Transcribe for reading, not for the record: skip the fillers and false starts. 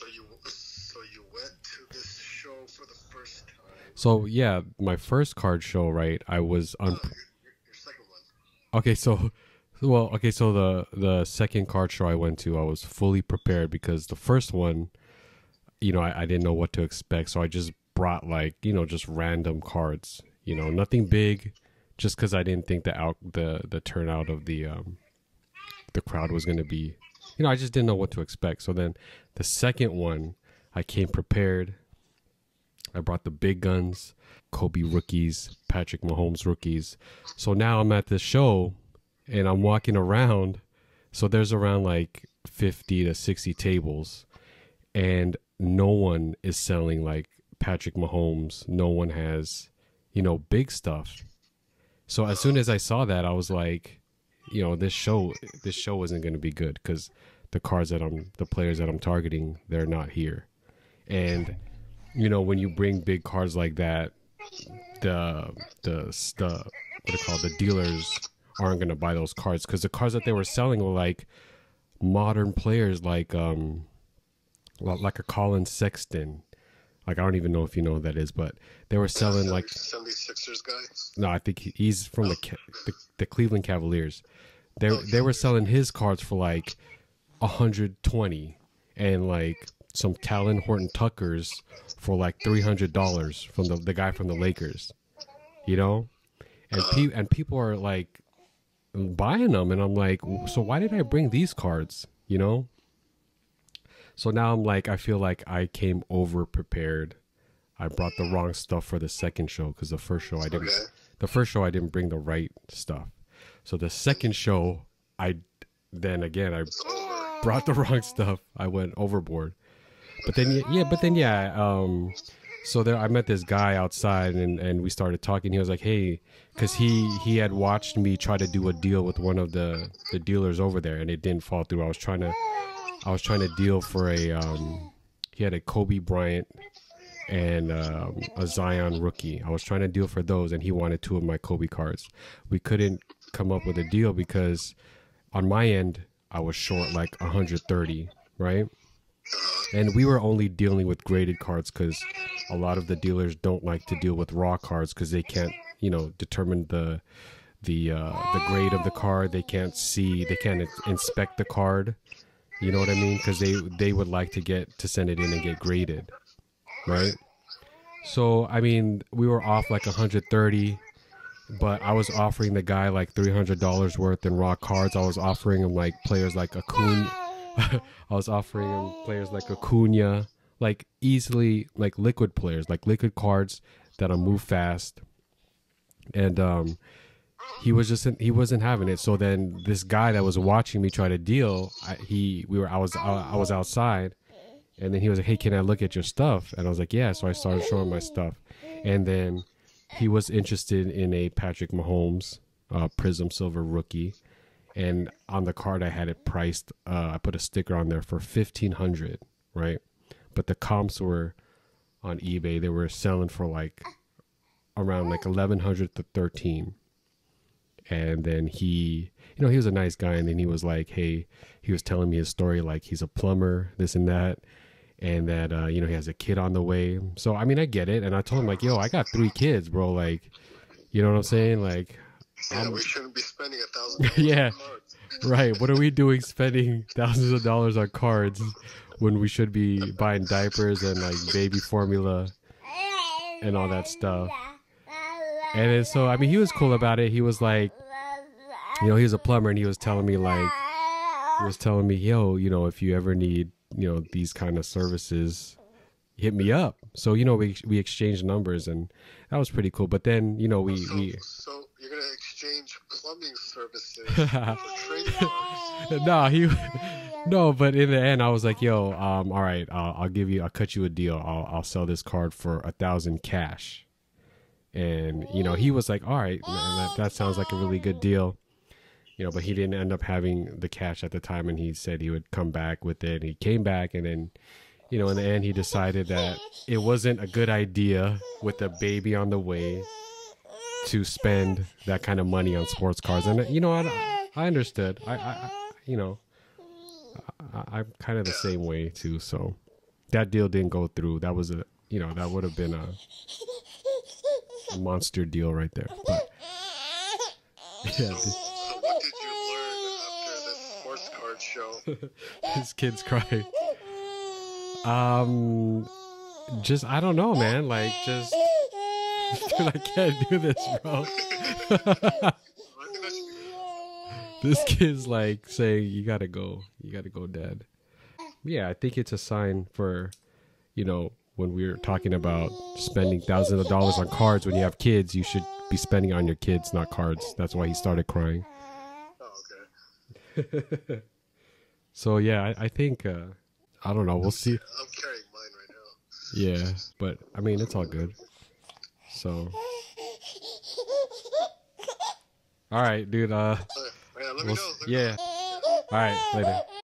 So you went to this show for the first time. So yeah, my first card show, right? I was No, on. your second one. Okay, so so the second card show I went to, I was fully prepared because the first one, I didn't know what to expect, so I just brought like just random cards, nothing big, just because I didn't think the turnout of the crowd was gonna be, I just didn't know what to expect. So then the second one, I came prepared. I brought the big guns, Kobe rookies, Patrick Mahomes rookies. So now I'm at this show and I'm walking around. So there's around like 50 to 60 tables and no one is selling like Patrick Mahomes. No one has, big stuff. So as soon as I saw that, I was like, this show isn't going to be good because the players that I'm targeting, they're not here. And when you bring big cards like that, the what do you call it, the dealers aren't gonna buy those cards because the cards that they were selling were like modern players, like a Colin Sexton. Like I don't even know if you know who that is, but they were selling like 76ers guy. no, I think he's from the Cleveland Cavaliers. They were selling his cards for like 120 and like some Talon Horton Tuckers for like $300 from the guy from the Lakers, and people are like buying them, and I'm like, so why did I bring these cards, So now I'm like, I feel like I came over prepared. I brought the wrong stuff for the second show because the first show I didn't. Okay. The first show I didn't bring the right stuff, so the second show I brought the wrong stuff. I went overboard. But then, so there, I met this guy outside and we started talking. He was like, hey, because he had watched me try to do a deal with one of the dealers over there and it didn't fall through. I was trying to deal for he had a Kobe Bryant and a Zion rookie. I was trying to deal for those and he wanted two of my Kobe cards. We couldn't come up with a deal because on my end, I was short like 130, right? And we were only dealing with graded cards because a lot of the dealers don't like to deal with raw cards because they can't, determine the grade of the card. They can't inspect the card. You know what I mean? Because they would like to send it in and get graded, right? So I mean, we were off like 130, but I was offering the guy like $300 worth in raw cards. I was offering him like players like Acuna. I was offering him players like Acuna, like easily like liquid players, like liquid cards that'll move fast. And he wasn't having it. So then this guy that was watching me try to deal, I was outside, and then he was like, "Hey, can I look at your stuff?" And I was like, "Yeah." So I started showing my stuff, and then he was interested in a Patrick Mahomes Prism Silver rookie. And on the card, I had it priced. I put a sticker on there for $1,500, right? But the comps were on eBay. They were selling for like around like 1,100 to 13. And then he was a nice guy. And then he was like, hey, he was telling me his story, like he's a plumber, this and that, and that he has a kid on the way. So I mean, I get it. And I told him like, yo, I got 3 kids, bro. Like, you know what I'm saying? Like. Yeah, we shouldn't be spending $1,000 yeah, on cards. right. What are we doing spending thousands of dollars on cards when we should be buying diapers and like baby formula and all that stuff? And then, so, I mean, he was cool about it. He was like, he was a plumber and he was telling me, yo, if you ever need, these kind of services, hit me up. So, we exchanged numbers and that was pretty cool. But then, So you're going to exchange plumbing services for trading cards? No, but in the end, I was like, yo, all right, I'll cut you a deal. I'll sell this card for 1,000 cash. And, he was like, all right, man, that sounds like a really good deal. But he didn't end up having the cash at the time. And he said he would come back with it. And he came back and then, in the end, he decided that it wasn't a good idea with a baby on the way to spend that kind of money on sports cars. And, I understood. I'm kind of the same way too. So, that deal didn't go through. That was a, that would have been a monster deal right there. But yeah. So what did you learn after this sports card show? His kids crying. Just I don't know, man. Like just, dude, I can't do this, bro. This kid's like saying, "You gotta go, Dad." Yeah, I think it's a sign for, when we're talking about spending thousands of dollars on cards. When you have kids, you should be spending on your kids, not cards. That's why he started crying. Oh, okay. So yeah, I think I don't know. We'll see. I'm carrying mine right now. Yeah, but I mean it's all good. So, all right, dude. Yeah, let me know. Yeah. All right, later.